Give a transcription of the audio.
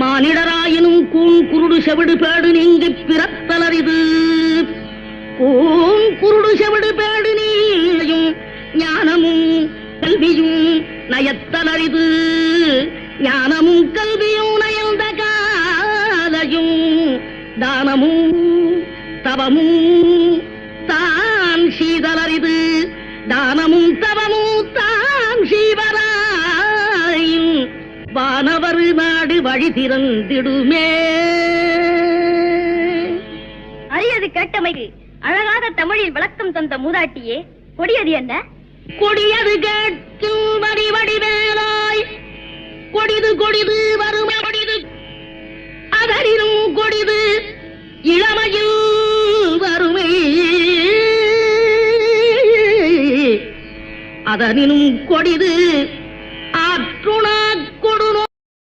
மானிடராயினும் கூன் குருடு செவிடு pad நீங்கி பிறத்தலரிது. கூன் குருடு செவிடு pad நீயும் ஞானமும் கல்வியும் நயத்தலரிது. ஞானமும் கல்வியும் நயந்த காலையும் தானமும் தவமும் தான் சீதலரிது. தானமும் தவமும் தான் சீவராயும் வானவர் நாடு வழி திறந்திடுமே. அரியது கேட்டமைக்கு அழகாக தமிழில் விளக்கம் தந்த மூதாட்டியே, கொடியது என்ன? கொடியது கேட்கும் வடி வடிவேலாய் கொடிது கொடிது வறுமை கொடிது அதனினும் கொடிது இளமையில் வறுமை. அதனினும் கொடிது